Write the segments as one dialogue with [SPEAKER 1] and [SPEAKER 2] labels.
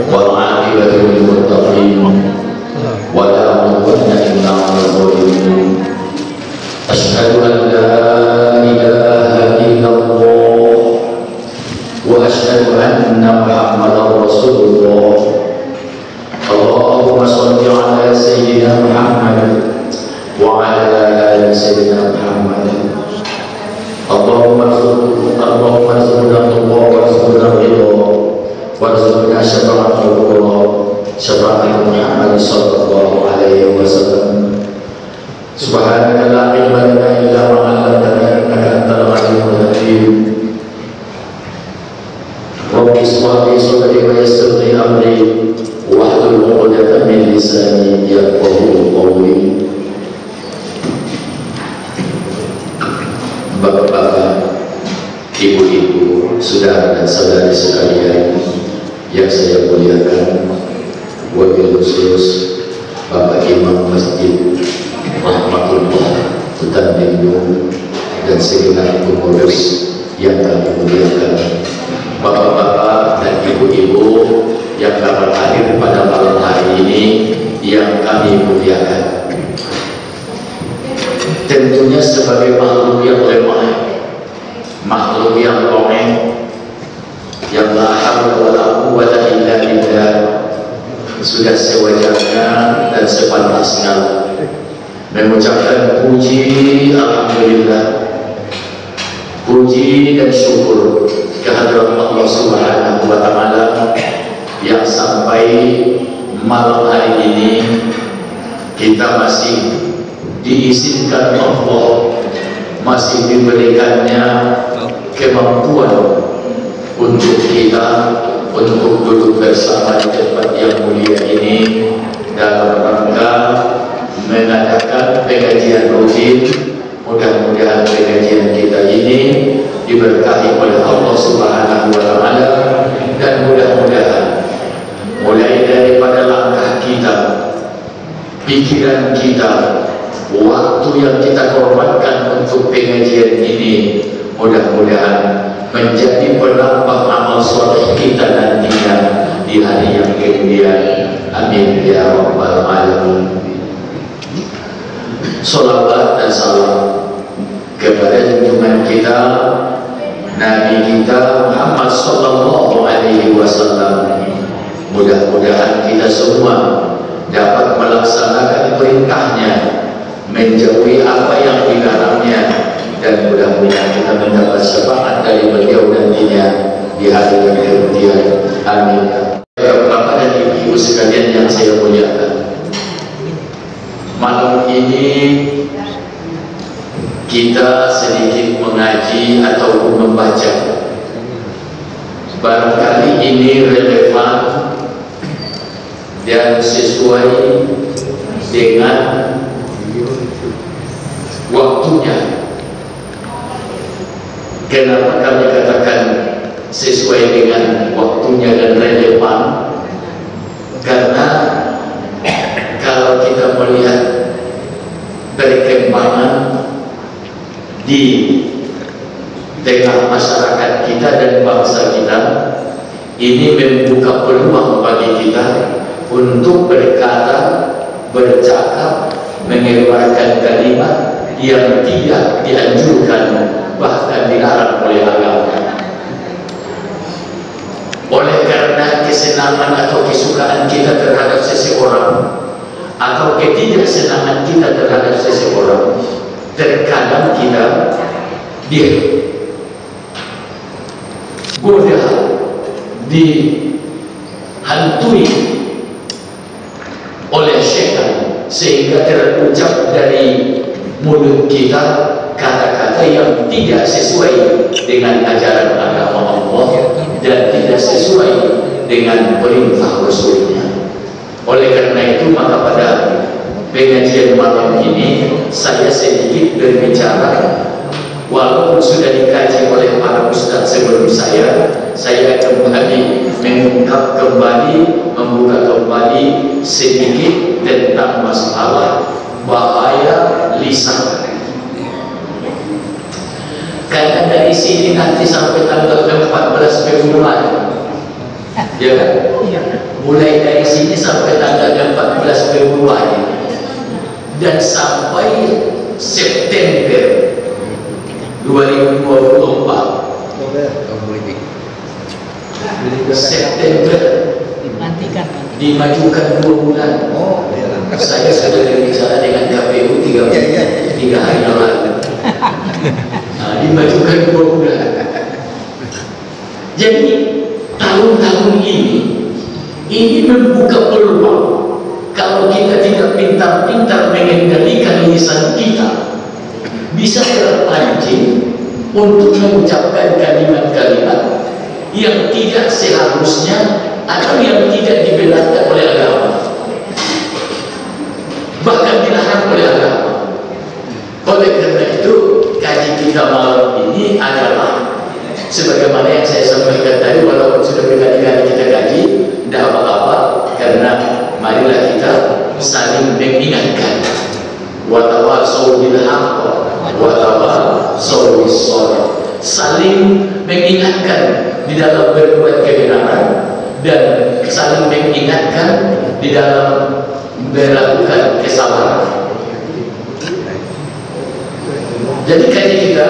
[SPEAKER 1] والعاقبة للمتقين ولا عدوان إلا على الظالمين. أشهد أن لا إله إلا الله وأشهد أن محمدا رسول الله. اللهم صل على سيدنا محمد وعلى آل سيدنا محمد. اللهم ارزقنا الله وارزقنا الرضا وارزقنا شفاعة الله شفاعة محمد صلى الله عليه وسلم. سبحانك لا علم لنا إلا ما علمتنا إنك أنت العليم الحكيم. رب اشرح لي صدري ويسر لي أمري واحلل عقدة من لساني يفقهوا قولي. Bapak-bapak, ibu-ibu, saudara dan saudari sekalian yang saya muliakan, wabil khusus Bapak Imam Masjid Rahmatullah Hutan Lindung dan segenap pengurus yang kami muliakan, bapak-bapak dan ibu-ibu yang dapat hadir pada malam hari ini yang kami muliakan. Tentunya sebagai makhluk yang lemah, makhluk yang longeng, yang la haula wala quwwata illa billah, sudah sewajarnya dan sepantasnya mengucapkan puji alhamdulillah, puji dan syukur kehadirat Allah Subhanahu wa taala yang sampai malam hari ini kita masih diizinkan Allah, masih diberikannya kemampuan untuk kita untuk duduk bersama di tempat yang mulia ini dalam rangka mengadakan pengajian rutin. Mudah-mudahan pengajian kita ini diberkahi oleh Allah Subhanahu wa taala, dan mudah-mudahan mulai daripada langkah kita, pikiran kita, waktu yang kita korbankan untuk pengajian ini, mudah-mudahan menjadi penambah amal soleh kita nantinya di hari yang kemudian. Amin ya rabbal alamin. Salawat dan salam kepada junjungan kita, Nabi kita Muhammad sallallahu alaihi wasallam. Mudah-mudahan kita semua dapat melaksanakan perintahnya, menjauhi apa yang dilarangnya, dan mudah-mudahan kita mendapat syafaat dari beliau nantinya di hari yang kemudian. Amin. Bapak dan ibu sekalian yang saya muliakan, malam ini kita sedikit mengaji ataupun membaca. Barangkali ini relevan dan sesuai dengan waktunya. Kenapa kami katakan sesuai dengan waktunya dan relevan? Karena kalau kita melihat perkembangan di tengah masyarakat kita dan bangsa kita, ini membuka peluang bagi kita untuk berkata, bercakap, mengeluarkan kalimat yang tidak dianjurkan, bahkan dilarang oleh agama. Oleh karena kesenangan atau kesukaan kita terhadap seseorang atau ketidaksenangan kita terhadap seseorang, terkadang kita digoda, dihantui oleh syaitan sehingga terucap dari mulut kita kata-kata yang tidak sesuai dengan ajaran agama Allah dan tidak sesuai dengan perintah Rasulnya. Oleh karena itu, maka pada pengajian malam ini saya sedikit berbicara, walaupun sudah dikaji oleh para ustaz sebelum saya kembali mengungkap kembali, membuka kembali sedikit tentang masalah bahaya lisan. Karena dari sini nanti sampai tanggal 14 Februari ya kan? Mulai dari sini sampai tanggal 14 Februari dan sampai September 2024. September dimajukan 2 bulan. Saya sudah berbicara dengan KPU 3 hari lalu. Dimajukan 2 bulan. Jadi tahun-tahun ini membuka peluang. Kalau kita tidak pintar-pintar mengendalikan lisan kita, bisa terpancing untuk mengucapkan kalimat-kalimat yang tidak seharusnya atau yang tidak dibenarkan oleh agama, bahkan dilarang oleh agama. Oleh karena itu, kaji kita malam ini adalah sebagaimana yang saya sampaikan tadi, walaupun sudah berkali-kali kita kaji, tidak apa-apa, karena marilah kita saling mengingatkan. Wa tawassaw bil haqq wa tawassaw bis shabr. Saling mengingatkan di dalam berbuat kebenaran dan saling mengingatkan di dalam melakukan kesabaran. Jadi kaji kita,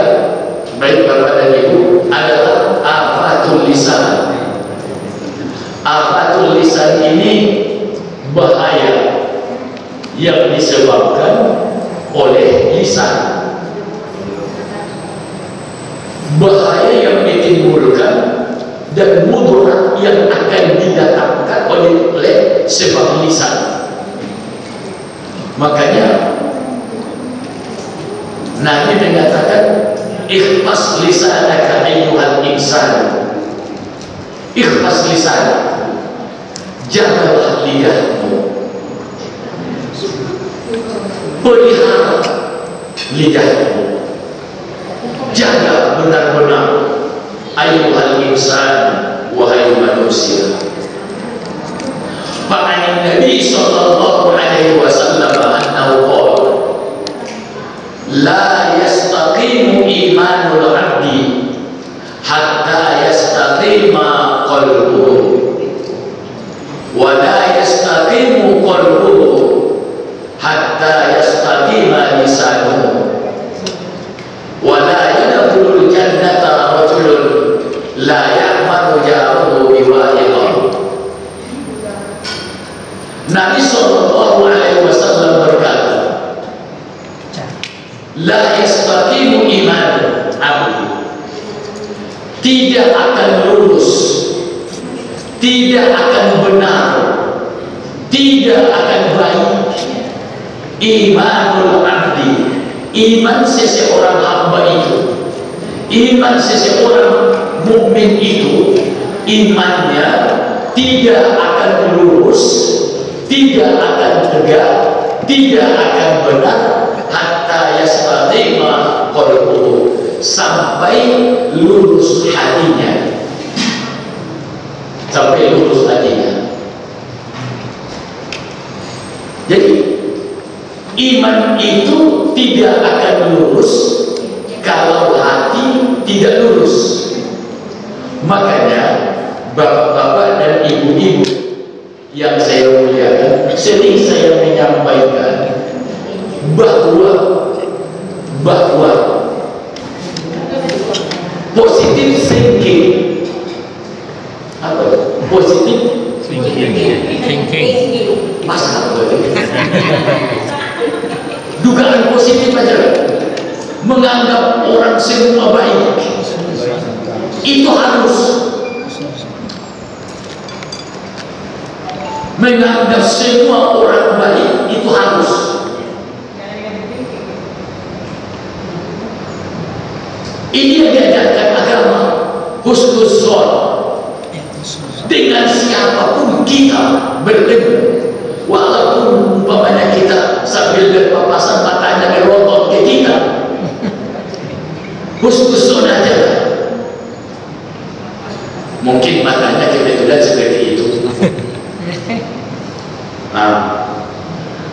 [SPEAKER 1] baik Bapak dan Ibu, adalah afatul lisan. Afatul lisan ini bahaya yang disebabkan oleh lisan, bahaya yang ditimbulkan dan mudarat yang akan didatangkan oleh sebab lisan. Makanya Nabi mengatakan, ikhfas lisanaka ayyuhal insan. Ikhfas lisan, jagalah lidahmu, pelihara lidahmu, jaga benar-benar. Ayyuhal insan, wahai manusia. Maka Nabi sallallahu alaihi wasallam annahu qala, la yastaqimu imanul abdi hatta yastaqima qalbuhu wa la yastaqimu qalbuhu hatta yastaqima lisanuhu wa la yadkhulul jannata rajulun la ya'manu jaruhu biwahiqah. Nabi sallallahu alaihi wasallam berkata, la yastaqimu iman abdi, tidak akan lurus, tidak akan benar, tidak akan baik imanul abdi, iman seseorang hamba itu, iman seseorang mukmin itu, imannya tidak akan lurus, tidak akan tegak, tidak akan benar hatta yastaqima qalbuhu, sampai lurus hatinya, sampai lurus hatinya. Jadi iman itu tidak akan lurus kalau hati tidak lurus. Makanya bapak-bapak dan ibu-ibu yang saya muliakan, sering saya menyampaikan bahwa positif thinking, apa? Positif thinking. Masa apa ini? Dugaan positif aja, menganggap orang semua baik, itu harus. Menganggap semua orang baik itu harus. Ini yang diajarkan agama, husnuzon. Dengan siapapun kita bertemu, walaupun umpamanya kita sambil berpapasan matanya merotot ke kita, husnuzon aja. Mungkin matanya kebetulan seperti itu.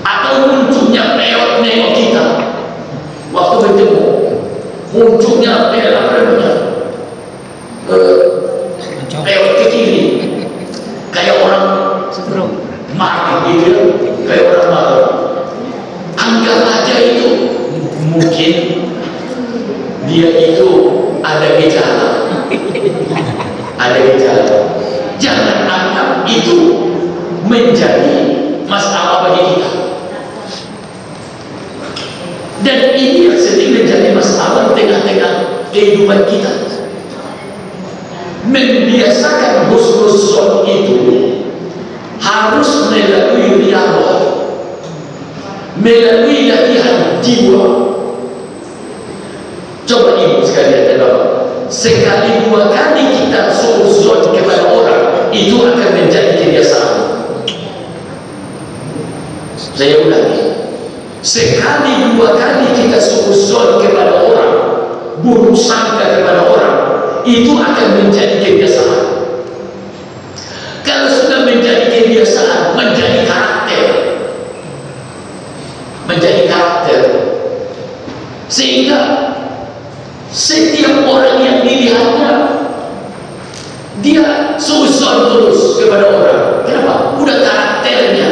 [SPEAKER 1] Atau munculnya peot nengok kita waktu bertemu, munculnya peot ke kiri, itu menjadi masalah bagi kita. Dan ini yang sering menjadi masalah tengah-tengah kehidupan kita. Membiasakan husnuzon itu harus melalui riyadhah, melalui latihan jiwa. Coba ibu sekalian dan bapak, sekali dua kali kita suzon kepada orang, itu akan menjadi kebiasaan. Saya ulangi, sekali dua kali kita suzon kepada orang, buruk sangka kepada orang, itu akan menjadi kebiasaan. Kalau sudah menjadi kebiasaan, menjadi karakter, sehingga setiap orang yang dilihatnya dia suzon terus kepada orang. Kenapa? Udah karakternya.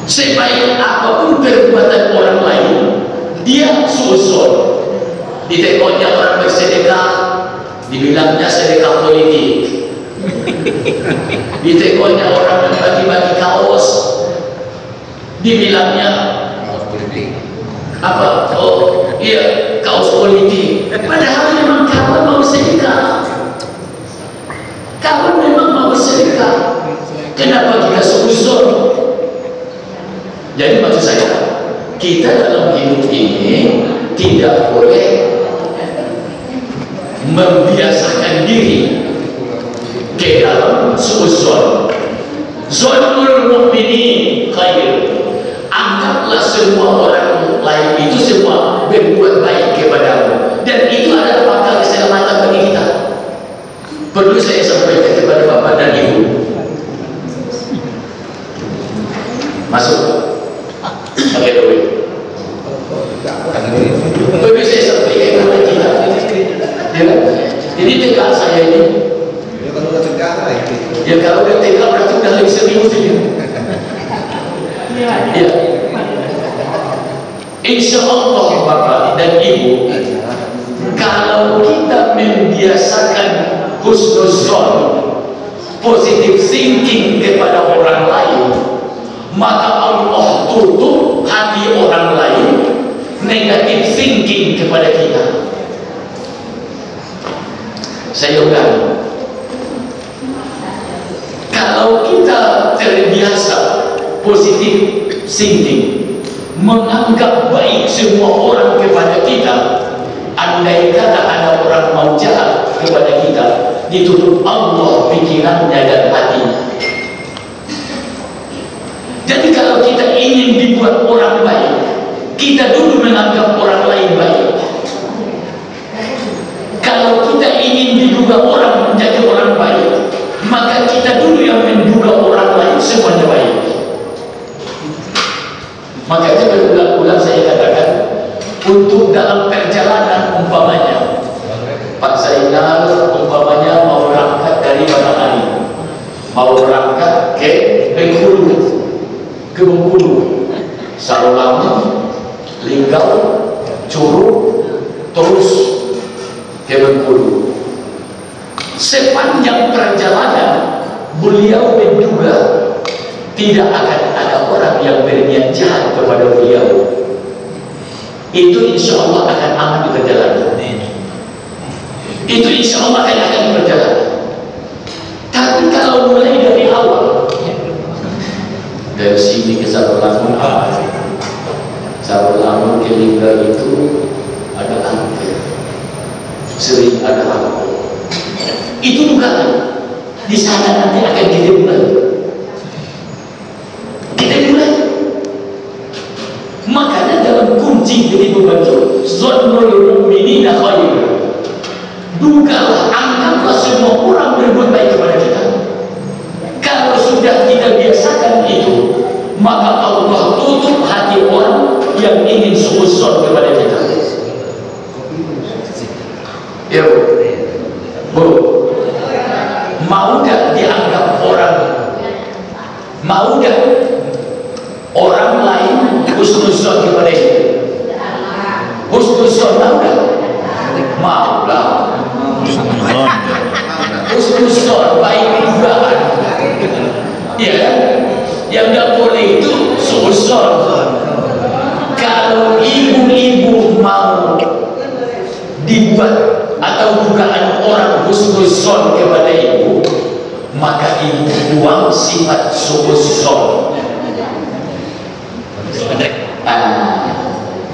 [SPEAKER 1] Sebaik apapun perbuatan orang lain, dia suzon. Ditengoknya orang bersedekah, dibilangnya sedekah politik. Ditengoknya orang yang bagi-bagi kaos, dibilangnya apa? Oh iya, kaos politik. Padahal memang kawan mau sedekah. Kawan memang mau sedekah. Kenapa kita suzon? Jadi maksud saya, kita dalam hidup ini tidak boleh membiasakan diri ke dalam suzon. Zonnul mu'minin khair. Anggaplah semua orang lain itu semua berbuat baik kepadamu, dan itu adalah pangkal keselamatan bagi kita. Perlu saya sampaikan kepada bapak dan ibu. Masuk pakai duit. Perlu saya sampaikan kepada kita. Jadi tegak saya ini. Ya kalau udah tegak berarti udah lebih serius ini. Ya. Insya Allah bapak dan ibu, kalau kita membiasakan husnuzon, positive thinking kepada orang lain, maka Allah tutup hati orang lain negative thinking kepada kita. Saya ulangi, kalau kita terbiasa positive thinking, menganggap baik semua orang kepada kita, andai kata ada orang mau jahat kepada kita, ditutup Allah pikirannya dan hatinya. Jadi kalau kita ingin dibuat orang baik, kita dulu menganggap orang lain baik. Kalau kita ingin diduga orang menjadi orang baik, maka kita dulu yang menduga orang lain semuanya baik. Makanya berulang-ulang saya katakan, untuk dalam perjalanan umpamanya Pak Zainal umpamanya mau berangkat dari Badang, mau berangkat ke Bengkulu, ke Bengkulu, Sarolangun, Linggau, Curug, terus ke Bengkulu. Sepanjang perjalanan beliau menduga tidak akan ada orang yang berniat jahat kepada beliau. Itu insya Allah akan aman di perjalanan. Itu insya Allah akan di perjalanan. Tapi kalau mulai dari awal, dari sini ke Sarolangun, Sarolangun ke Linggau itu ada angker, sering ada angker. Itu dugaan. Di sana nanti akan dimulai. Makanya dalam kunci dari membantu zonnul mu'minina khair, dugalah, anggaplah semua orang berbuat baik kepada kita. Kalau sudah kita biasakan itu, maka Allah tutup hati orang yang ingin suzon kepada kita. Ya Bu, mau gak dianggap orang, mau gak orang lain husnuzon kepada kita? Husnuzon mau gak? Mau lah. Husnuzon baik diduga atau dugaan orang husnuzon kepada ibu, maka ibu buang sifat suuzon.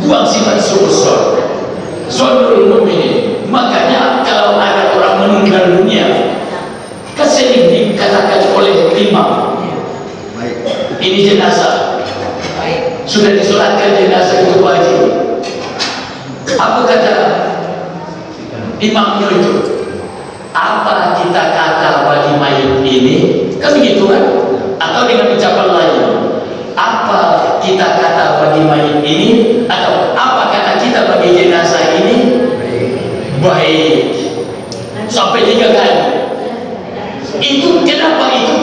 [SPEAKER 1] Buang sifat suuzon. Zonul mu'minin. Makanya kalau ada orang meninggal dunia, kesini dikatakan oleh imam, ini jenazah, sudah disolatkan jenazah itu wajib. Apa kata imamnya itu? Apa kita kata bagi mayit ini? Kan begitu kan? Atau dengan ucapan lain, apa kita kata bagi mayit ini? Atau apa kata kita bagi jenazah ini? Baik. Sampai 3 kali. Itu kenapa itu?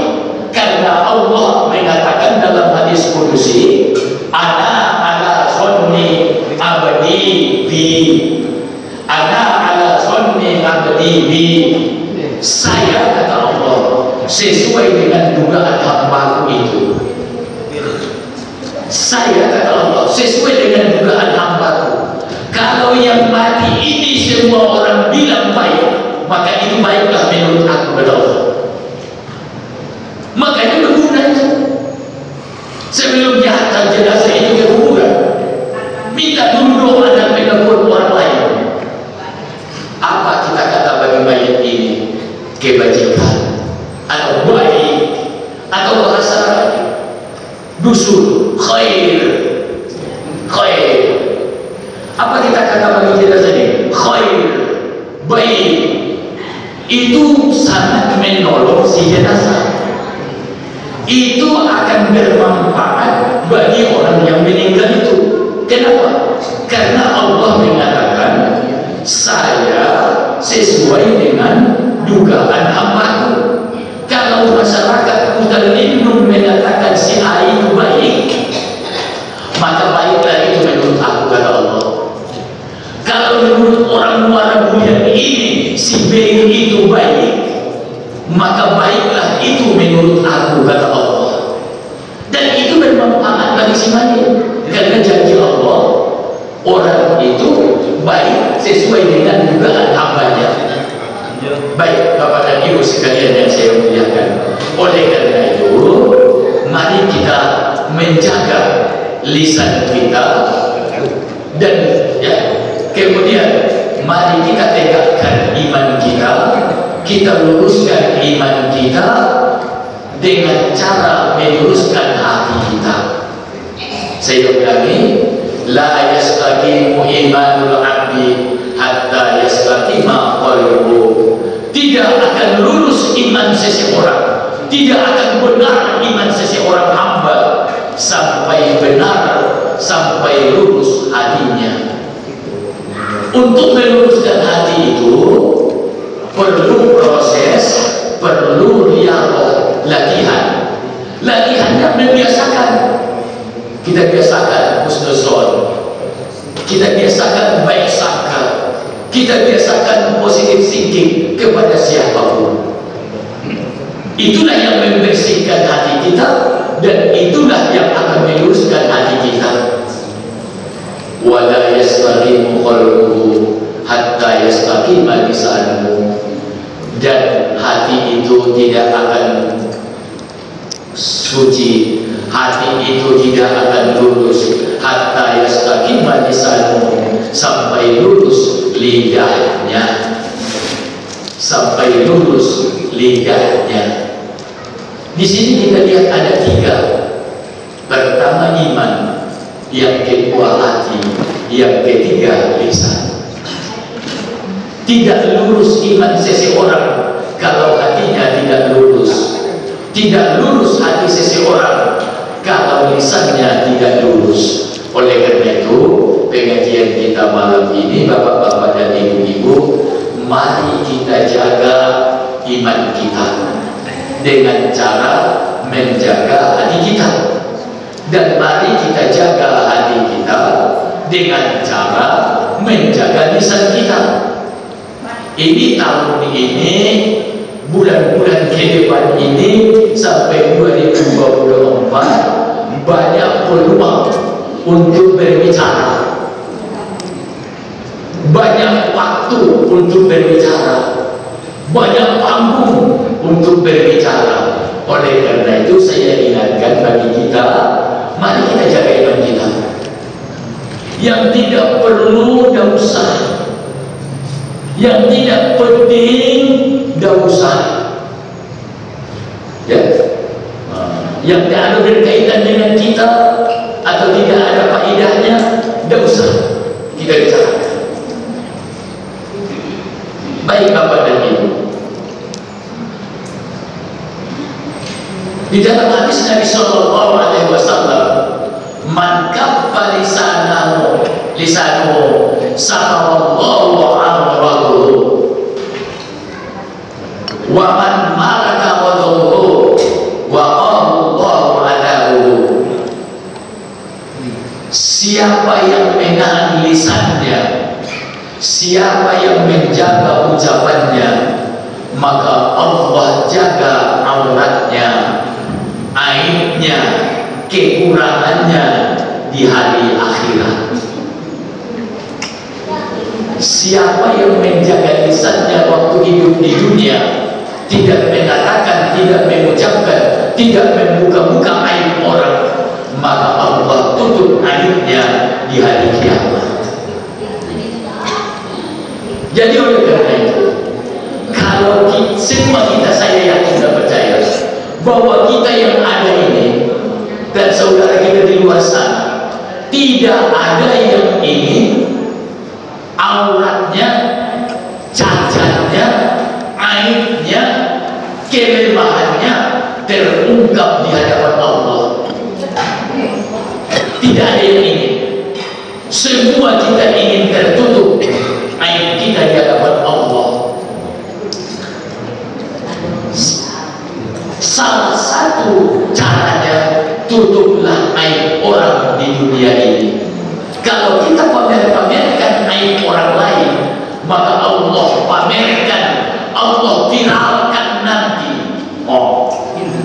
[SPEAKER 1] Karena Allah mengatakan dalam hadis kudusi, ana ala sonni abadi bi, ana ala sonni abadi bi. Saya, kata Allah, sesuai dengan dugaan hambaku itu. Saya, kata Allah, sesuai dengan dugaan hambaku. Kalau yang mati ini semua orang bilang baik, maka itu baiklah menurut aku, kata Allah. Makanya berguna itu. Sebelum dihantar jenazah itu ke kuburan, minta dulu doa dan pengakuan orang lain. Apa kita kata bagi mayat ini? Kebajikan atau baik atau bahasa dusun, khair, khair. Apa kita kata bagi jenazah ini? Khair, baik. Itu sangat menolong si jenazah. Itu akan bermanfaat bagi orang yang meninggal itu. Kenapa? Karena Allah mengatakan, saya sesuai dengan dugaan hambaku. Kalau masyarakat mutalimun mengatakan si A itu baik, maka baiklah itu menurut aku, kata Allah. Kalau menurut orang luar yang ini si B itu baik, maka baiklah itu menurut aku, kata Allah. Dan itu bermanfaat bagi si mayit, karena janji Allah, orang itu baik sesuai dengan dugaan hambanya. Baik Bapak dan Ibu sekalian yang saya muliakan, oleh karena itu mari kita menjaga lisan kita, dan ya, kemudian mari kita tegakkan iman kita. Kita luruskan iman kita dengan cara meluruskan hati kita. Saya ulangi, la yastaqimu imanul abdi hatta yastaqima qalbuhu. Tidak akan lurus iman seseorang, tidak akan benar iman seseorang hamba sampai benar, sampai lurus hatinya. Untuk meluruskan hati itu perlu proses, perlu riyadhah, latihan. Latihannya membiasakan. Kita biasakan husnuzon, kita biasakan baik sangka, kita biasakan positive thinking kepada siapapun. Itulah yang membersihkan hati kita, dan itulah yang akan meluruskan hati kita. Wala yastaqimu qalbuhu hatta yastaqima lisanuhu. Dan hati itu tidak akan suci, hati itu tidak akan lurus hatta yastaqima lisanuhu, sampai lurus lidahnya, sampai lurus lidahnya. Di sini kita lihat ada 3. Pertama iman, yang kedua hati, yang ketiga lisan. Tidak lurus iman seseorang kalau hatinya tidak lurus. Tidak lurus hati seseorang kalau lisannya tidak lurus. Oleh karena itu, pengajian kita malam ini, bapak-bapak dan ibu-ibu, mari kita jaga iman kita dengan cara menjaga hati kita. Dan mari kita jaga hati kita dengan cara menjaga lisan kita. Ini tahun ini, bulan-bulan ke depan ini sampai 2024 banyak peluang untuk berbicara, banyak waktu waktu untuk berbicara, banyak panggung untuk berbicara. Oleh karena itu saya ingatkan bagi kita, mari kita jaga iman kita. Yang tidak perlu tidak usah, yang tidak penting tidak usah, ya. Yang tidak ada berkaitan dengan kita atau tidak ada faedahnya tidak usah kita bicarakan. Baik Bapak dan Ibu, di dalam hadis Nabi Sallallahu Alaihi Wasallam, man kaffa lisanahu safarallahu amrahu wa man malaka wadhuhu wa qallahu alahu. Siapa yang menahan lisannya, siapa yang menjaga ucapannya, maka Allah jaga auratnya, aibnya, kekurangannya di hari akhirat. Siapa yang menjaga lisannya waktu hidup di dunia, tidak mengatakan, tidak mengucapkan, tidak membuka-buka aib orang, maka Allah tutup aibnya di hari kiamat. Jadi oleh karena itu, kalau semua kita, saya yakin dan percaya bahwa kita yang ada ini dan saudara kita di luar sana, tidak ada yang ingin auratnya, cacatnya, aibnya, kelemahannya terungkap di hadapan Allah. Tidak ada yang ingin. Semua kita ingin tertutup aib kita di hadapan Allah. Salah satu caranya, tutuplah aib orang di dunia ini. Kalau kita pamerkan aib orang lain, maka Allah pamerkan, Allah viralkan nanti.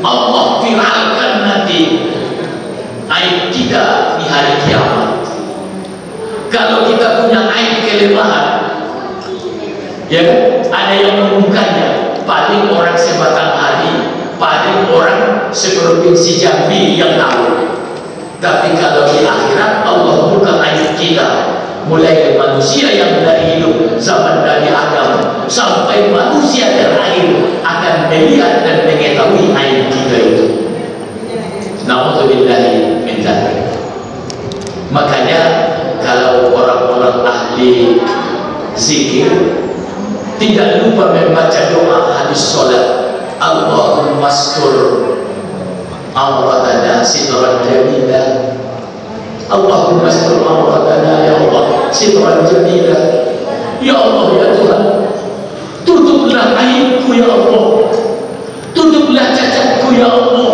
[SPEAKER 1] Allah viralkan nanti aib kita di hari kiamat. Kalau kita punya aib kelemahan, ya, ada yang membukanya, paling orang sebatang hari, paling orang seprovinsi Jambi yang tahu. Tapi kalau di akhirat Allah buka aib kita, mulai dari manusia yang dari hidup zaman Nabi Adam sampai manusia terakhir akan melihat dan mengetahui aib kita itu. Na'udzubillahi min dzalik. Makanya kalau orang-orang ahli zikir tidak lupa membaca doa habis sholat, Allahumma astur auratana sitran jamila, Allahumma astur auratana ya Allah sitran jamila. Ya Allah, ya Tuhan, tutuplah aibku ya Allah, tutuplah cacatku ya Allah,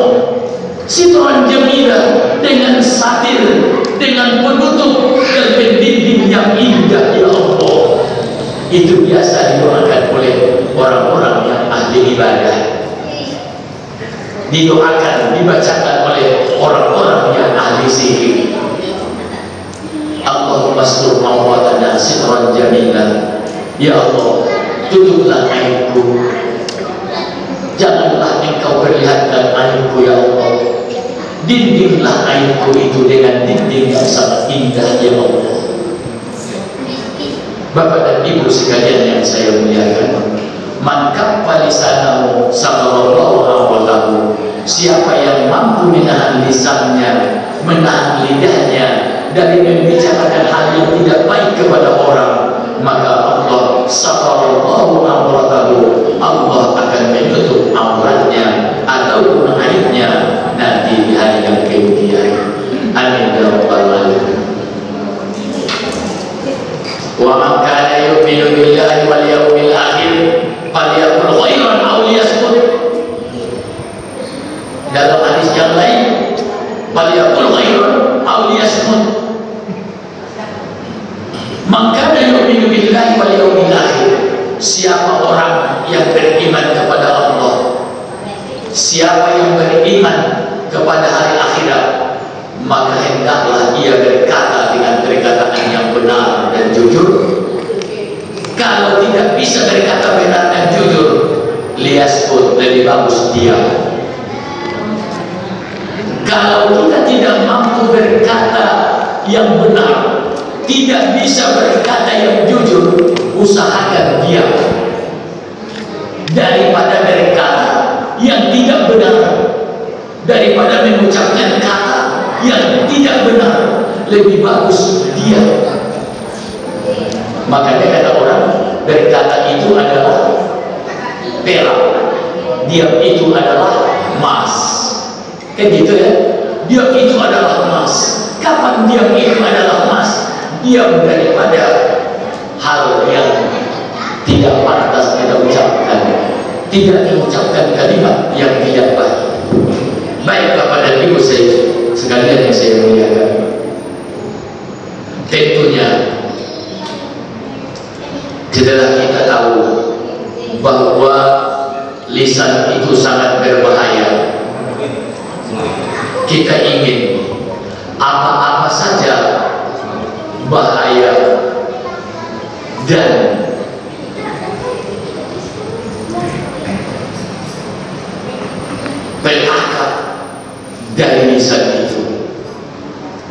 [SPEAKER 1] sitran jamila, dengan satir, dengan penutup dan pendinding yang indah ya Allah. Itu biasa didoakan oleh orang-orang yang ahli ibadah, didoakan, dibacakan oleh orang-orang yang ahli zikir. Allahumma astur auratana sitran jamila, ya Allah, tutuplah aibku, janganlah engkau perlihatkan aibku ya Allah, dindinglah aibku itu dengan dinding yang sangat indah ya Allah. Bapak dan Ibu sekalian yang saya muliakan, man kaffa lisanahu sabarallahu amrahu. Siapa yang mampu menahan lisannya, menahan lidahnya dari membicarakan hal yang tidak baik kepada orang, maka Allah sabarallahu amrahu, Allah akan menutup auratnya atau aibnya nanti di hari yang kemudian. Amin ya rabbal alamin. Wa man kana yu'minu billahi wal yawmil akhir falyaqul khairan aw liyasmut. Dalam hadis yang lain, falyaqul khairan aw liyasmut. Man kana yu'minu billahi wal yawmil akhir, siapa orang yang beriman kepada Allah, siapa yang beriman kepada hari akhirat, maka hendaklah ia berkata dengan perkataan yang benar dan jujur. Kalau lebih bagus diam. Kalau kita tidak mampu berkata yang benar, tidak bisa berkata yang jujur, usahakan diam daripada berkata yang tidak benar, daripada mengucapkan kata yang tidak benar. Lebih bagus diam. Makanya kata orang, berkata itu adalah perak, diam itu adalah emas. Kan gitu ya? Diam itu adalah emas. Kapan diam itu adalah emas? Diam daripada hal yang tidak pantas kita ucapkan, tidak mengucapkan kalimat yang tidak baik. Baik Bapak dan Ibu sekalian yang saya muliakan, tentunya setelah kita tahu bahwa lisan itu sangat berbahaya, kita ingin apa-apa saja bahaya dan berakar dari lisan itu.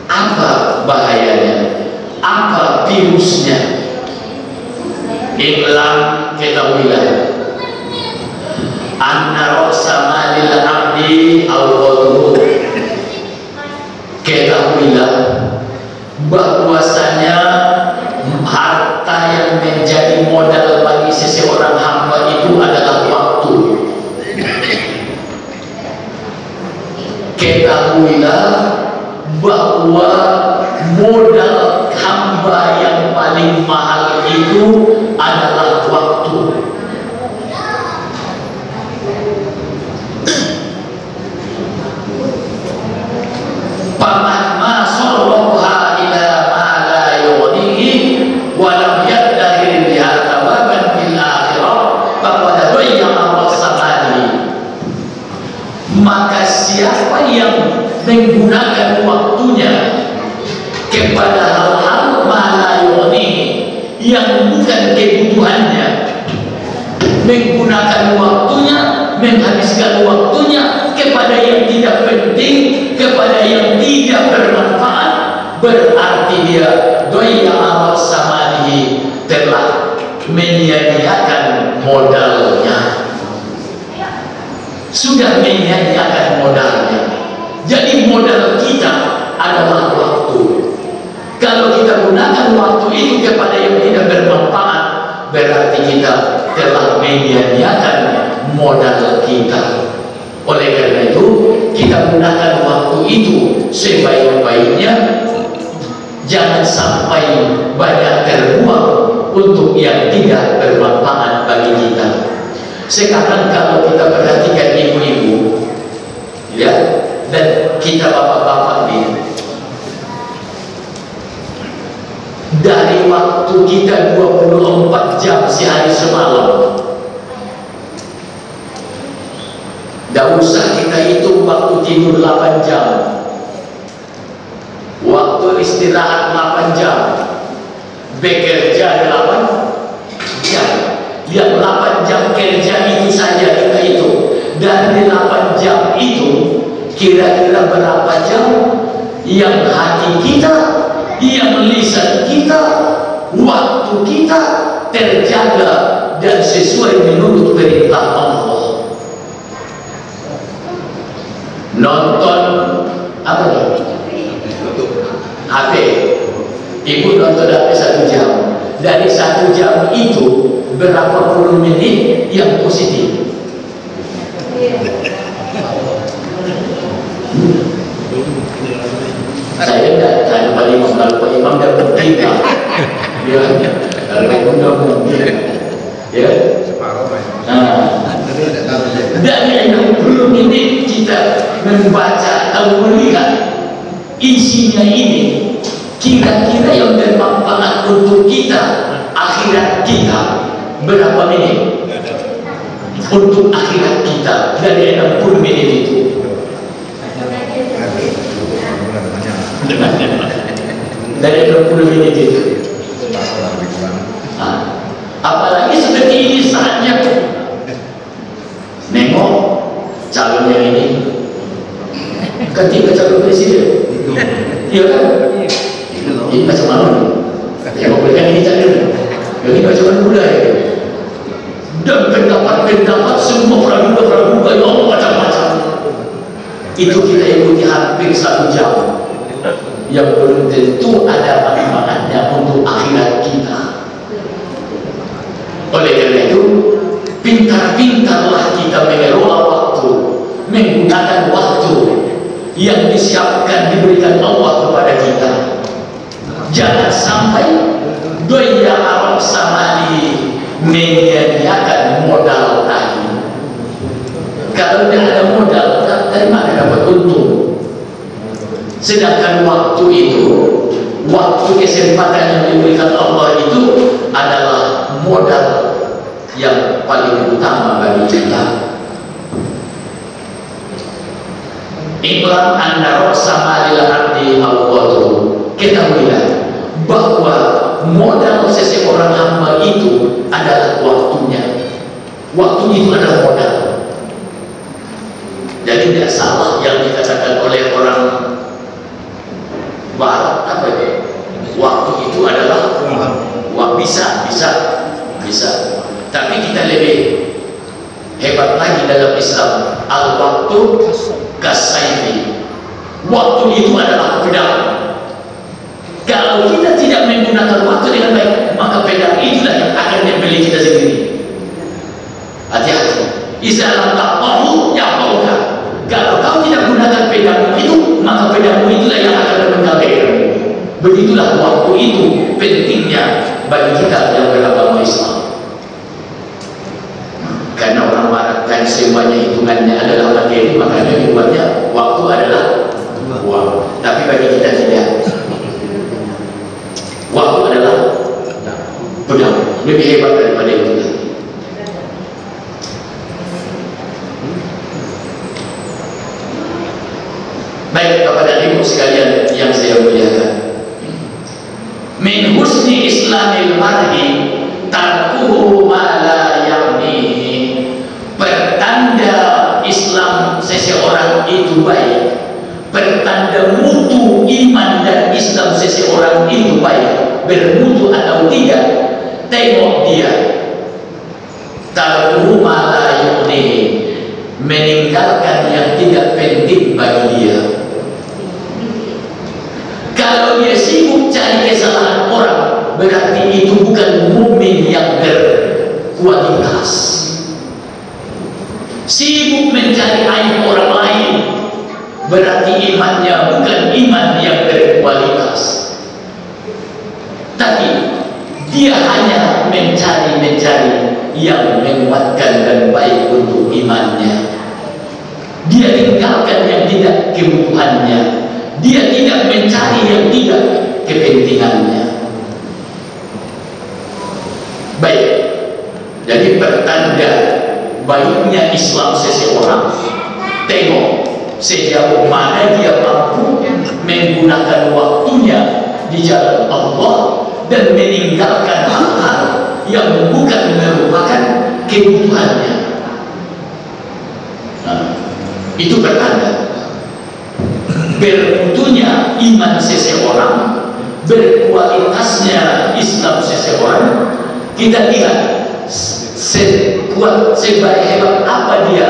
[SPEAKER 1] Apa bahayanya? Apa virusnya? Iklan, ketahuilah anna ra'sa malil abdi al-qadru. Ketahuilah bahwasanya harta yang menjadi modal bagi seseorang hamba itu adalah waktu. Ketahuilah bahwa modal hamba yang paling mahal itu adalah waktu. Pamahma sorroha ila ma la yughnihi wa lam yadahir biha thawaban fil akhirah faqad dhayya'a rasamani. Maka siapa yang menggunakan waktunya kepada hal-hal ma la yughnihi, yang bukan kebutuhannya, menggunakan waktunya, menghabiskan waktunya kepada yang tidak penting, kepada yang tidak bermanfaat, berarti dia doya samanihi, telah menyia-nyiakan modalnya, sudah menyia-nyiakan modalnya. Jadi modal kita adalah waktu. Kalau kita gunakan waktu itu kepada yang tidak bermanfaat, berarti kita telah menyia-nyiakan modal kita. Oleh karena itu, kita gunakan waktu itu sebaik-baiknya. Jangan sampai banyak terbuang untuk yang tidak bermanfaat bagi kita. Sekarang kalau kita perhatikan ibu-ibu, ya, dan kita bapak-bapak ini, dari waktu kita 24 jam sehari semalam, tidak usah kita hitung waktu tidur 8 jam, waktu istirahat 8 jam, bekerja 8 jam. Yang 8 jam kerja itu saja kita hitung. Dari 8 jam itu kira-kira berapa jam yang hati kita, yang lisan kita, waktu kita terjaga dan sesuai menurut perintah Allah. Nonton apa nih? HP. Ibu nonton HP 1 jam. Dari 1 jam itu berapa puluh menit yang positif? Saya tidak tanya Pak Imam, kalau Pak Imam dapat berita, ya, kalau Imam dapat berita, ya, dari 60 menit kita membaca atau melihat isinya ini, kira-kira yang bermanfaat untuk kita, akhirat kita, berapa menit? Untuk akhirat kita dari 60 menit itu. Dari 60 menit itu. Apalagi seperti ini saatnya nengok calon yang ini ketika calon presiden, iya kan? Ini macam mana nih? Yang memberikan ini calon, yang ini macam mana budaya? Dan pendapat semua praduga yang macam-macam. Itu kita ikuti hampir 1 jam, yang belum tentu ada manfaatnya untuk akhirat kita. Oleh karena itu, pintar-pintarlah kita mengelola waktu, menggunakan waktu yang disiapkan, diberikan Allah kepada kita. Jangan sampai doya Arab Samali menyediakan modal tadi. Kalau tidak ada modal, dari mana dapat untung? Sedangkan waktu itu, waktu kesempatan yang diberikan Allah itu adalah modal yang paling utama bagi kita. Iklan anda sama lil ardi al-qadru. Ketahuilah bahwa modal seseorang hamba itu adalah waktunya. Waktu itu adalah modal. Jadi tidak salah yang dikatakan oleh orang Barat, apa itu? Waktu itu adalah bisa. Tapi kita lebih hebat lagi dalam Islam. Al-waktu kasaifi. Waktu itu adalah pedang. Kalau kita tidak menggunakan waktu dengan baik, maka pedang itulah yang akan membeli kita sendiri. Hati-hati. Islam taqahu yaqauka. Kalau kau tidak gunakan pedang itu, maka pedangmu itulah yang akan mengkalahkan. Begitulah waktu itu pentingnya bagi kita yang beragama Islam. Karena orang Barat kan semuanya hitungannya adalah materi, makanya dibuatnya waktu adalah uang. Tapi bagi kita tidak. Waktu adalah pedang, lebih hebat daripada itu. Baik, kepada ibu sekalian yang saya muliakan, min husni islamil mar'i tarkuhu ma la ya'nihi. Pertanda Islam seseorang itu baik, pertanda mutu iman dan Islam seseorang itu baik, bermutu atau tidak, tengok dia tarkuhu ma la ya'nihi, meninggalkan yang tidak penting bagi dia. Kalau dia sibuk cari kesalahan orang, berarti itu bukan mukmin yang berkualitas. Sibuk mencari aib orang lain, berarti imannya bukan iman yang berkualitas. Tapi dia hanya mencari yang menguatkan dan baik untuk imannya. Dia tinggalkan yang tidak kebutuhannya. Dia tidak mencari yang tidak kepentingannya. Baik. Jadi pertanda baiknya Islam seseorang, tengok sejauh mana dia mampu menggunakan waktunya di jalan Allah dan meninggalkan hal-hal yang bukan merupakan kebutuhannya. Nah, itu pertanda bermutunya iman seseorang, berkualitasnya Islam seseorang. Kita lihat sekuat sebaik hebat apa dia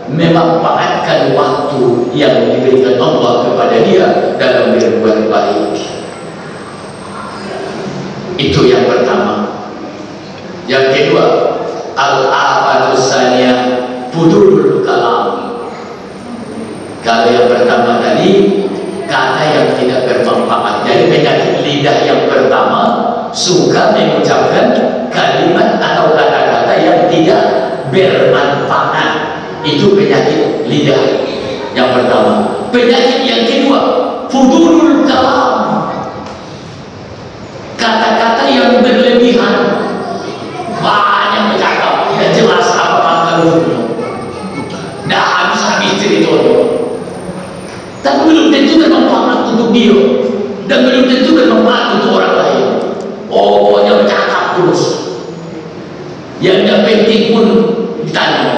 [SPEAKER 1] memanfaatkan waktu yang diberikan Allah kepada dia dalam berbuat baik. Itu yang pertama. Yang kedua, al-afatus saniyah fudulul kalam. Kalau yang pertama tadi kata yang tidak bermanfaat. Jadi penyakit lidah yang pertama suka mengucapkan kalimat atau kata-kata yang tidak bermanfaat. Itu penyakit lidah yang pertama. Penyakit yang kedua, fudulul kalam. Kata-kata yang berlebihan, banyak bercakap, tidak jelas apa maksudnya. Dah habis-habis ceritanya. Tapi belum tentu bermanfaat untuk dia, dan belum tentu bermanfaat untuk orang lain. Pokoknya bercakap terus, yang tidak penting pun ditanya.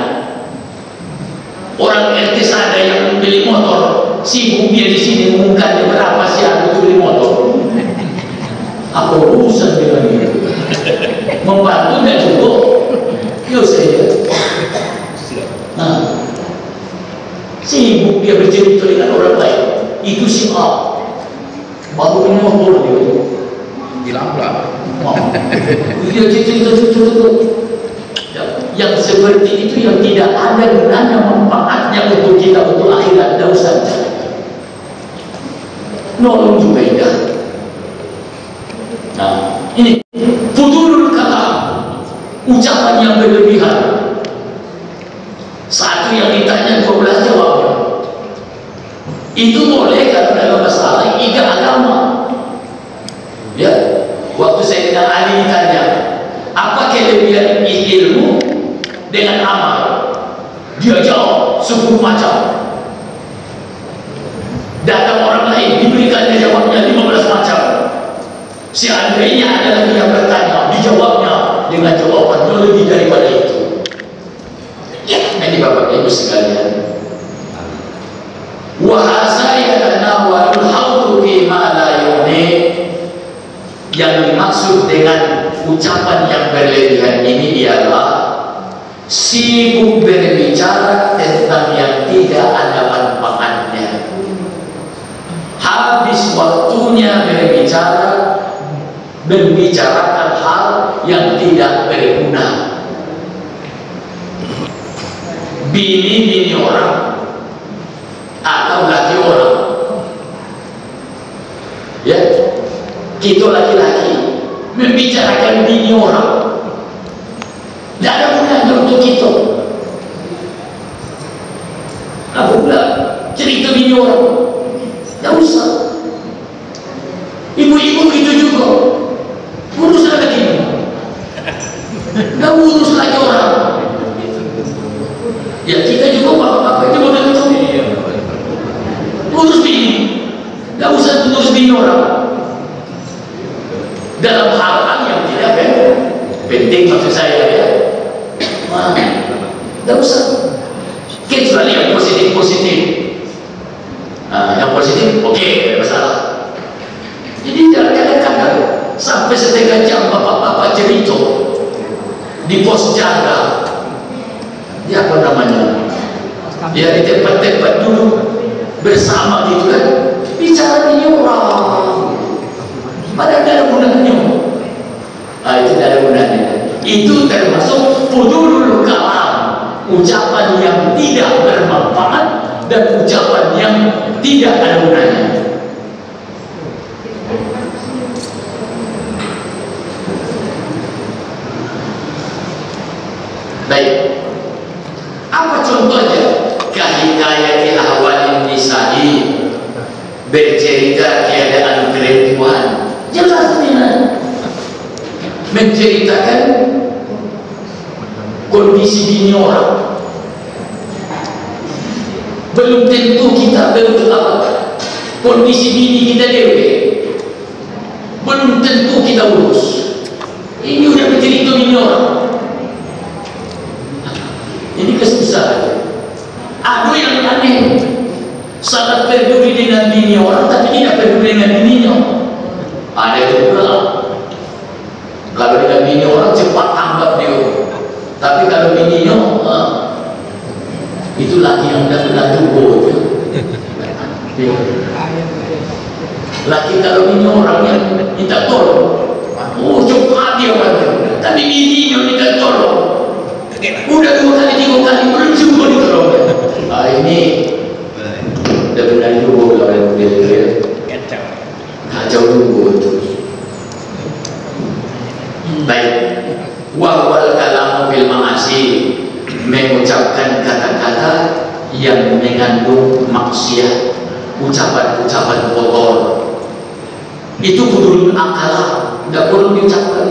[SPEAKER 1] Orang RT ada yang beli motor, sibuk dia di sini mengumumkan berapa sih aku beli motor. Apa urusan dengan itu? Membantu dan cukup. Yo saya. Nah, sibuk dia bercerita dengan orang lain. Itu si A. Baru ini motor dia.
[SPEAKER 2] Hilang pula.
[SPEAKER 1] Dia cerita. Yang seperti itu yang tidak ada gunanya manfaatnya untuk kita untuk akhirat, tidak usah. Nolong juga ya. Nah, ini fudulul kalam, ucapan yang berlebihan. Satu yang ditanya 12 jawabnya. Itu boleh kalau dalam masalah ibadah agama. Ya, waktu saya dengan Ali ditanya, apa kelebihan ilmu dengan amal? Dia jawab 10 macam. Datang orang lain diberikan dia jawabnya 15 macam. Seandainya ada lagi yang bertanya, dijawabnya dengan jawaban yang lebih daripada itu. Ya, ini Bapak Ibu sekalian. Wa haza yatanawalul hawdu fi ma la yu'ni. Yang dimaksud dengan ucapan yang berlebihan ini ialah sibuk berbicara tentang yang tidak ada manfaatnya. Habis waktunya berbicara, membicarakan hal yang tidak berguna. Bini orang atau laki orang, ya, kita laki-laki membicarakan bini orang, tidak ada gunanya untuk kita. Apa pula cerita bini orang? Tidak usah. Ibu-ibu itu juga urus lagi, tidak urus lagi orang. Ya kita juga bapak-bapak itu boleh itu urus bini, tidak usah urus bini orang. Dalam hal-hal yang tidak penting maksud saya ya, tidak usah. Kecuali yang positif. Yang positif, oke, tidak masalah. Jadi kadang-kadang sampai setengah jam bapak-bapak cerita di pos jaga, ya apa namanya, ya di tempat-tempat dulu bersama gitu kan, bicara ini orang, padahal tidak ada gunanya. Itu tidak ada gunanya. Itu termasuk fudulul kalam, ucapan yang tidak bermanfaat dan ucapan yang tidak ada gunanya. Baik, apa contohnya? Kahikayati ahwalin nisa'i, bercerita keadaan perempuan. Jelas tidak menceritakan kondisi bini orang. Belum tentu kita apa kondisi bini kita dewe, belum tentu kita urus. Ini udah bercerita bini orang. Ini kesusahan. Ada yang aneh, sangat peduli dengan bini orang tapi tidak peduli dengan bininya. Ada juga kalau dengan bini orang cepat tanggap dia, tapi kalau bininya itu laki yang tidak pernah tunggu. Laki kalau bini orang yang minta tolong, cepat dia bantu, tapi bininya minta tolong. Udah 2 kali 3 kali belum juga ditolong. Ini udah benar juga kalau dia kacau dulu. Baik, wawal kalamu bil ma'asi, mengucapkan kata-kata yang mengandung maksiat, ucapan-ucapan kotor. Itu kudul akal, tidak perlu diucapkan.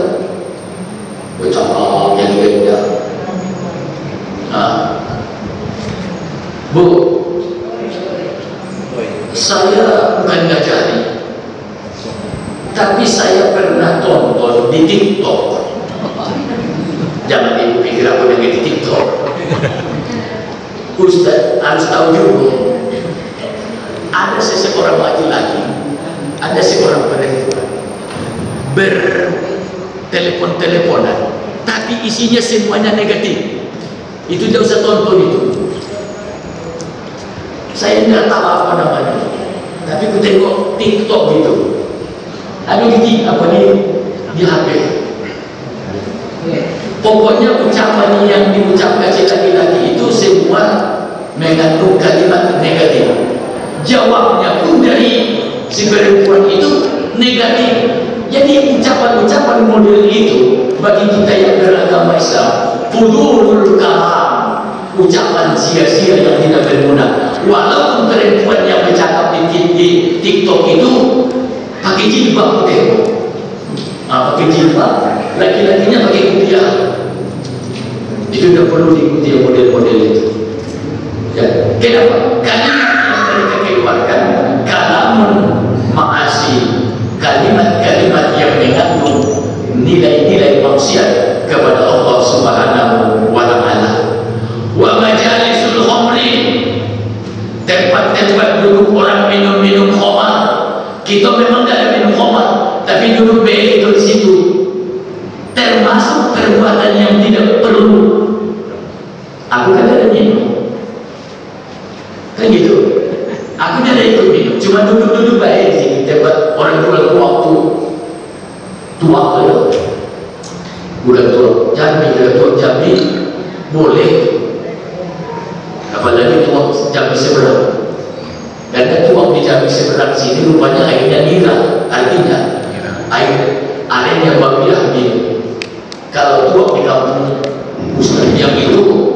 [SPEAKER 1] Ucapan yang beda. Bu, saya bukan ngajari, tapi saya pernah tonton di TikTok. Jangan ibu pikir aku yang di TikTok. Ustaz harus tahu juga, ada seseorang laki-laki, ada seorang perempuan bertelepon-teleponan, tapi isinya semuanya negatif. Itu tidak usah tonton itu. Saya tidak tahu apa namanya, tapi aku tengok TikTok gitu. Ada gitu apa di HP. Pokoknya ucapan yang diucapkan si laki-laki itu semua mengandung kalimat negatif. Jawabnya pun dari si perempuan itu negatif. Jadi ucapan-ucapan model itu bagi kita yang beragama Islam, fudulul kalam, ucapan sia-sia yang tidak berguna. Walaupun perempuan yang bercakap di TikTok itu pakai jilbab, pakai jilbab, laki-lakinya pakai kupiah, itu tidak perlu diikuti model-model itu. Ya. Kenapa? Karena yang mereka keluarkan kalamun ma'asi, kalimat-kalimat yang mengandung nilai-nilai maksiat kepada Allah Subhanahu wa Ta'ala. Wa majalisul khamri, tempat-tempat duduk orang minum-minum khamar. Kita memang tidak ada minum khamar, tapi duduk baik di situ, termasuk perbuatan yang tidak perlu. Aku kan ada minum, kan gitu. Aku tidak ikut minum, cuma duduk-duduk baik di tempat orang jual waktu tua itu. Bukan tua Jambi boleh, apalagi tua Jambi seberang. Karena tua di Jambi seberang sini rupanya airnya nira, artinya airnya babiah gitu. Kalau tua di kampung Ustaz yang itu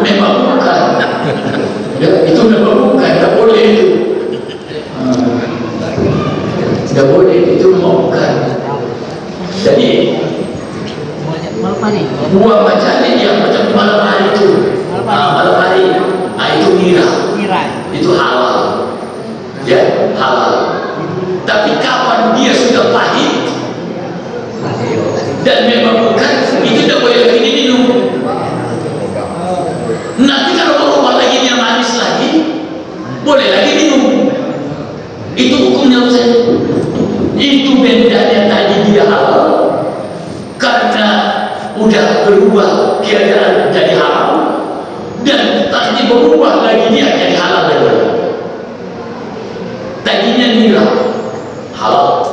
[SPEAKER 1] memang bukan, ya, itu memang bukan, tidak boleh itu, tidak boleh, itu memang bukan. Jadi buah macam yang macam malam hari itu, malam hari, itu nira, itu halal, ya halal. Tapi kapan dia sudah pahit dan memang bukan, itu tidak boleh lagi diminum. Nanti kalau berubah lagi dia manis lagi, boleh lagi minum. Itu hukumnya Ustaz. Itu bedanya tadi dia halal karena udah berubah keadaan jadi haram, dan tadi berubah lagi dia jadi halal lagi. Tadinya nira halal,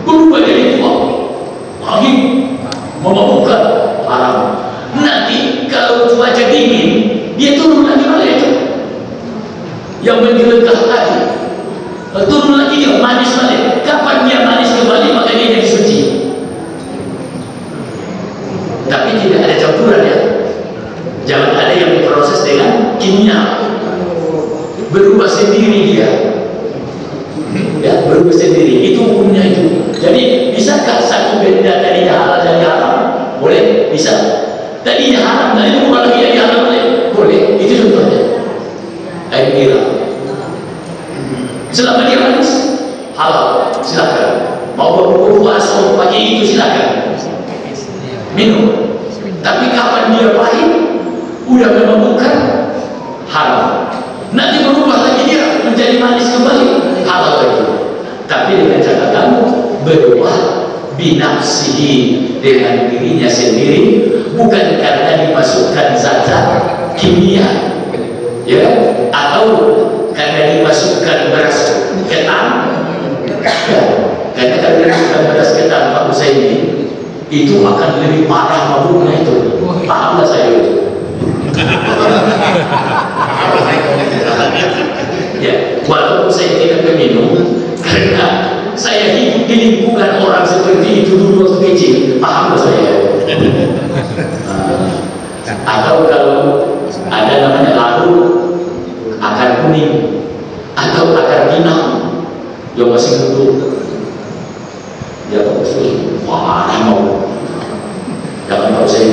[SPEAKER 1] berubah jadi tua lagi memabukkan haram. Nanti kalau cuaca dingin, dia turun lagi balik itu, yang menggelegar tadi, turun lagi dia manis balik. Kapan dia manis kembali, maka dia jadi suci. Tapi tidak ada campuran, ya. Jangan ada yang diproses dengan kimia. Berubah sendiri dia, ya, berubah sendiri. Itu hukumnya itu. Jadi bisakah satu benda tadinya halal jadi haram? Boleh, bisa. Tadinya haram, dan itu bukan lagi jadi haram, boleh. Itu contohnya air mineral. Selama dia manis, halal, silakan. Mau berpuasa mau pagi itu silakan minum. Tapi kapan dia pahit, udah memang bukan, haram. Nanti berubah lagi dia menjadi manis kembali, halal lagi. Tapi dengan catatan berubah binafsihi, dengan dirinya sendiri, bukan karena dimasukkan zat-zat kimia, ya, atau karena dimasukkan beras ketan, ya. Karena kalau dimasukkan beras ketan, Pak Husaini, itu akan lebih parah mabuknya itu. Pahamlah saya itu. Ya, walaupun saya tidak minum, karena saya hidup di lingkungan orang seperti itu dulu waktu kecil, pahamlah saya. Atau kalau ada namanya laru, akar kuning, atau akar pinang yang masih duduk, ya wah mau, jangan tahu saya.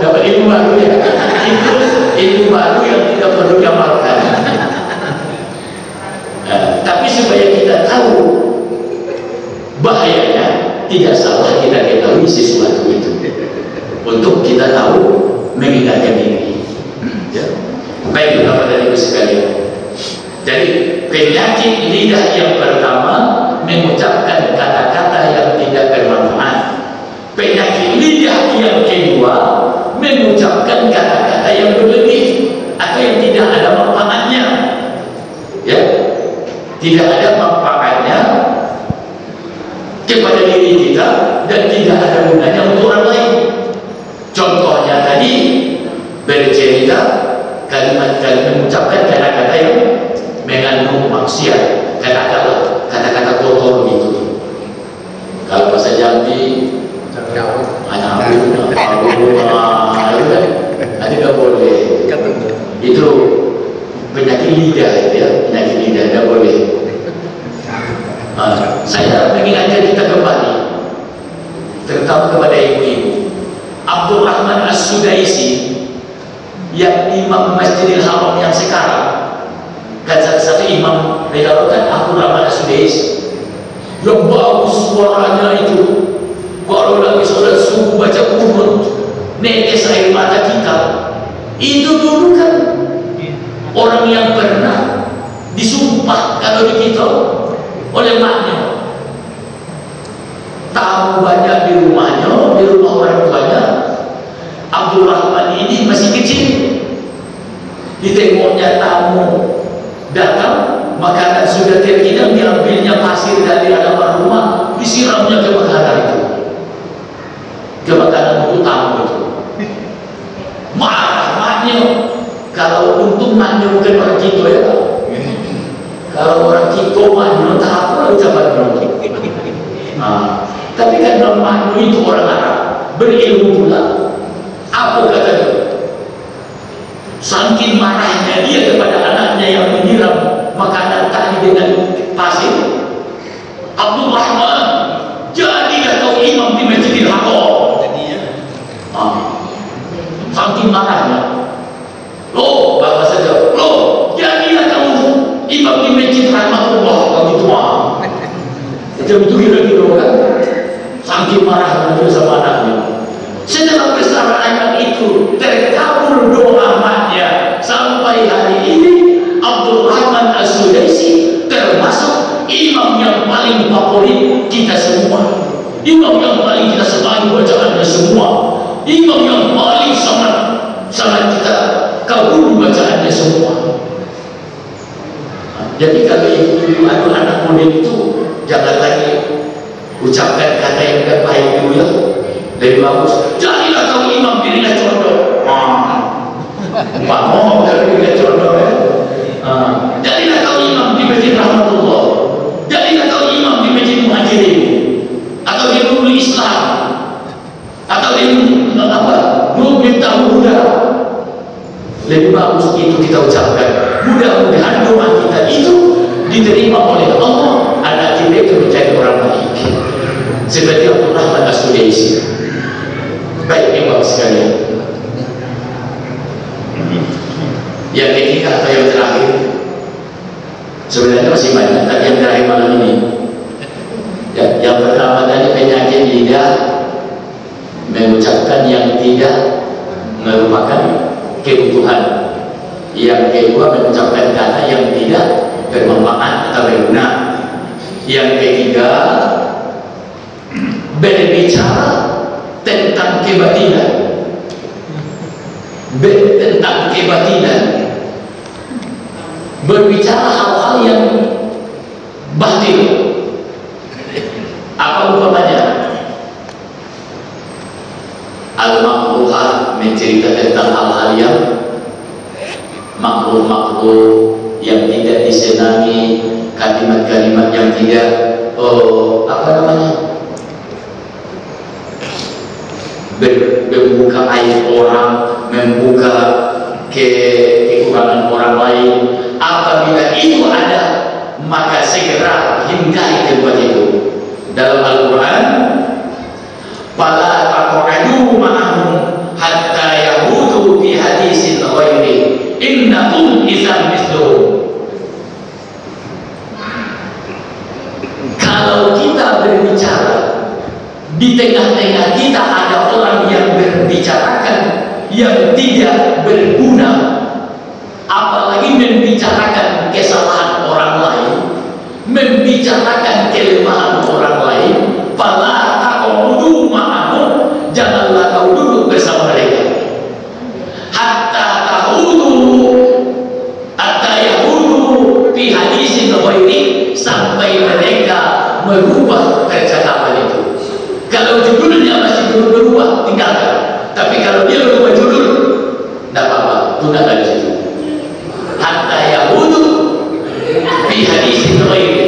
[SPEAKER 1] Dapat ilmu baru, ya. Itu ilmu baru yang tidak perlu diamalkan. Tapi supaya kita tahu bahaya tidak salah kita ketahui sesuatu itu untuk kita tahu mengingatkan diri. Ya. Baik, Bapak dan Ibu sekalian. Jadi penyakit lidah yang pertama mengucapkan kata-kata yang tidak bermanfaat. Penyakit lidah yang kedua mengucapkan kata-kata yang berlebih atau yang tidak ada manfaatnya. Ya, tidak ada manfaatnya kepada diri kita dan tidak ada gunanya untuk orang lain. Contohnya tadi bercerita kalimat-kalimat mengucapkan kata-kata yang mengandung maksiat, kata-kata kotor gitu. Kalau bahasa Jambi, anak nanti nggak boleh. Itu penyakit lidah, ya, penyakit lidah nggak boleh. Saya mengingatkan kita kembali, terutama kepada ibu-ibu. Abdul Rahman As-Sudaisi, yang imam Masjidil Haram yang sekarang, kan satu imam melalui Abdul Rahman As-Sudaisi yang bagus suaranya itu. Kalau lagi sholat subuh baca qunut, netes air mata kita. Itu dulu kan orang yang pernah disumpah kalau begitu oleh maknya, tamu banyak di rumahnya, di rumah orang tuanya. Abdul Rahman ini masih kecil, ditengoknya tamu datang, makanan sudah terhidang, diambilnya pasir dari halaman rumah, disiramnya ke makanan itu, ke makanan untuk tamu itu. Marah maknya. Kalau untung maknya bukan orang Kito, ya Pak. Kalau orang Kito maknya tak apa ucapan tapi kan maknya itu orang Arab berilmu pula. Apa katanya? Saking marahnya dia kepada anaknya yang menyiram makanan tadi dengan pasir. Abdul Rahman, jadilah kau imam di Masjidil Haram. Saking marahnya. Loh, bapak saja. Loh, jadilah kamu imam di Masjid Rahmatullah kalau tua. Itu kira-kira kan? Saking marahnya dia sama anaknya. Setelah persamaan itu terkabul doa maknya, sampai hari ini Abdul Rahman As-Sudaisi termasuk imam yang paling favorit kita semua, imam yang paling kita sukai bacaannya semua, imam yang paling sangat kita kabul bacaannya semua. Jadi kalau ibu anak muda itu jangan lagi ucapkan kata yang tidak baik dulu, ya. Lebih bagus, jadilah kamu imam dirinya condong. Pak ngomong dari dirinya condong, ya. Jadilah kamu imam di Masjid Rahmatullah, jadilah kamu imam di Masjid Muhajirin, atau di Nurul Islam, atau di Nur Miftahul Huda. Lebih bagus itu kita ucapkan. Mudah-mudahan doa kita itu diterima oleh Allah, anak kita itu menjadi orang baik seperti Abdul Rahman As-Sudaisi. Baik ibu sekalian, yang ketiga atau yang terakhir, sebenarnya masih banyak, tapi yang terakhir malam ini, ya, yang pertama tadi penyakit lidah mengucapkan yang tidak merupakan kebutuhan, yang kedua mengucapkan kata yang tidak bermanfaat atau berguna, yang ketiga berbicara tentang kebatilan, berbicara hal-hal yang batil. Apa umpamanya? Al-Maqruhah mencerita tentang hal-hal yang makruh-makruh yang tidak disenangi, kalimat-kalimat yang tidak membuka aib orang, membuka kekurangan orang lain. Apabila itu ada, maka segera hindari tempat itu. Dalam Al-Quran, fala taq'udu ma'ahum hatta yahudu fi hadisin ghairi innakum idzan mithluhum. Kalau kita berbicara di tengah-tengah kita ada orang yang berbicarakan yang tidak berguna, apalagi membicarakan kesalahan orang lain, membicarakan kelemahan orang lain, fala taqudu ma'ahum, janganlah kau duduk bersama mereka. Hatta yahudu fi hadisin ghairi, sampai mereka merubah percakapan itu. Kalau judulnya masih belum berubah, tinggalkan. Tapi kalau dia berubah judul, tidak apa-apa, gunakan di situ. Hatta yahudu fi hadisin ghairi.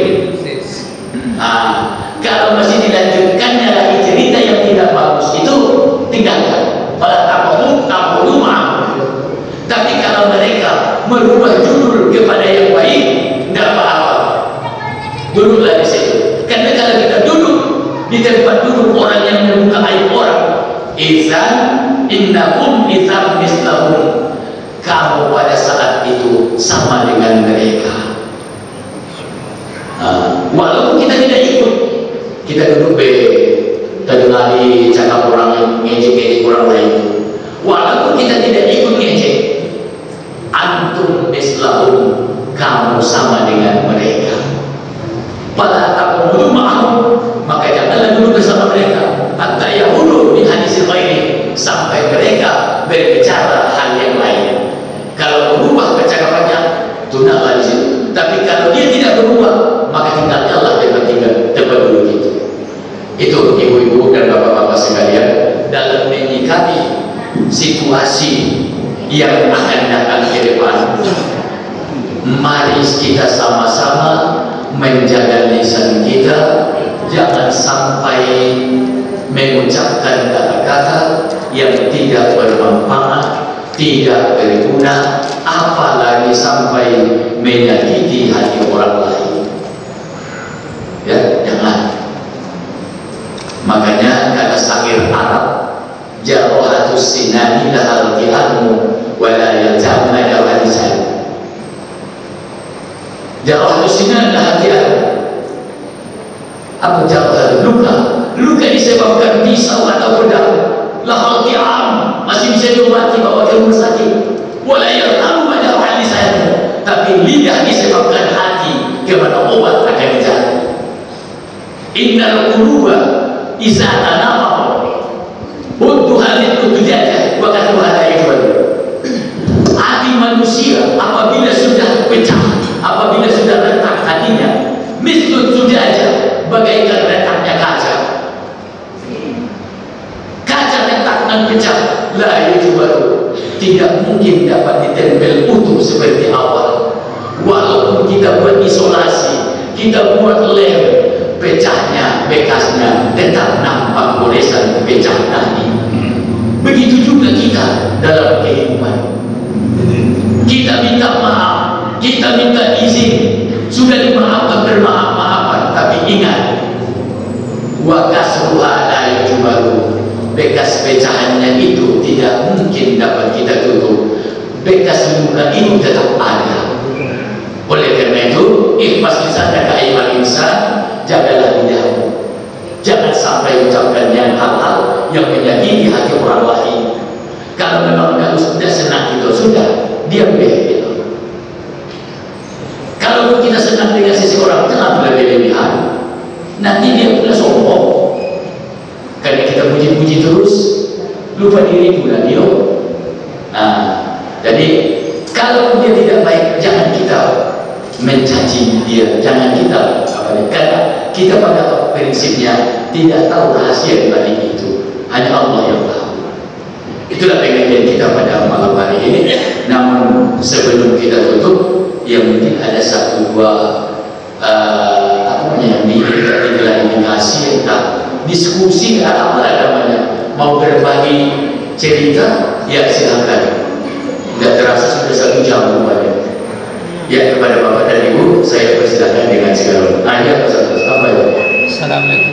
[SPEAKER 1] Kalau masih dilanjutkannya lagi cerita yang tidak bagus itu, tinggalkan. Fala taqudu ma'ahum. Tapi kalau mereka merubah judul kepada yang baik, tidak apa-apa, duduklah di situ. Karena kalau kita duduk di tempat duduk orang yang membuka aib orang, idzan innakum idzan mislahum, kamu pada saat itu sama dengan mereka. Walaupun kita tidak ikut, kita duduk kita dengar cakap orang yang ngejek-ngejek orang lain, walaupun kita tidak ikut ngejek, antum mislahum, kamu sama dengan mereka. Pada taqudu ma'ahum, maka janganlah duduk bersama mereka. Hatta yahudu min hadisil ghairi, sampai mereka berbicara hal yang lain. Kalau berubah percakapannya, tunaklah di situ. Tapi kalau dia tidak berubah, maka tinggalkanlah tempat duduk itu. Itu ibu-ibu dan bapak-bapak sekalian, dalam menyikapi situasi yang akan datang ke depan, mari kita sama-sama menjaga lisan kita, jangan sampai mengucapkan kata-kata yang tidak bermanfaat, tidak berguna, apalagi sampai menyakiti hati orang lain. Ya, jangan. Makanya kata syair Arab, jarahatus sinani lahal ti'amu wala yatamna jawalisan. Jarahatus sinani lahal ti'amu. Apa jarah? Luka disebabkan pisau atau pedang. Lahal ti'am, masih bisa diobati, bawa ke rumah sakit. Wala yatamna jawalisan. Tapi lidah disebabkan hati, kemana obat akan dicari. Innal quluba iza tanafaqu udduha lidujajah wa kadhuha la yajwal. Hati manusia apabila sudah pecah, apabila sudah retak hatinya, mislu dujajah, bagaikan retaknya kaca. Kaca retak dan pecah, la yajwal, tidak mungkin dapat ditempel utuh seperti awal. Walaupun kita buat isolasi, kita buat lem, pecahnya, bekasnya tetap nampak goresan pecah tadi. Begitu juga kita dalam kehidupan. Kita minta maaf, kita minta izin, sudah dimaafkan, bermaaf-maafan, tapi ingat, wa kasruha la yujbaru, bekas pecahannya itu tidak mungkin dapat kita tutup. Bekas luka itu tetap ada. Oleh karena itu, ikhlas lisan dan keaiban insan, jagalah lidahmu. Jangan sampai ucapkan yang hal-hal yang menyakiti hati orang lain. Kalau memang kalau sudah senang itu sudah, diam deh gitu. Kalau kita senang dengan seseorang, jangan berlebihan. Nanti dia pula sombong. Karena kita puji-puji terus, lupa diri pula dia. Nah, jadi kalau dia tidak baik, jangan kita mencaci dia, jangan kita karena kita pada prinsipnya tidak tahu rahasia di balik itu, hanya Allah yang tahu. Itulah pengajian kita pada malam hari ini. Namun sebelum kita tutup, yang mungkin ada satu dua yang diklarifikasi, entah diskusi atau apa namanya, mau berbagi cerita, ya silakan. Tidak terasa sudah 1 jam rupanya. Ya, kepada Bapak dan Ibu saya persilakan dengan segala. Ayat apa ya? Assalamualaikum.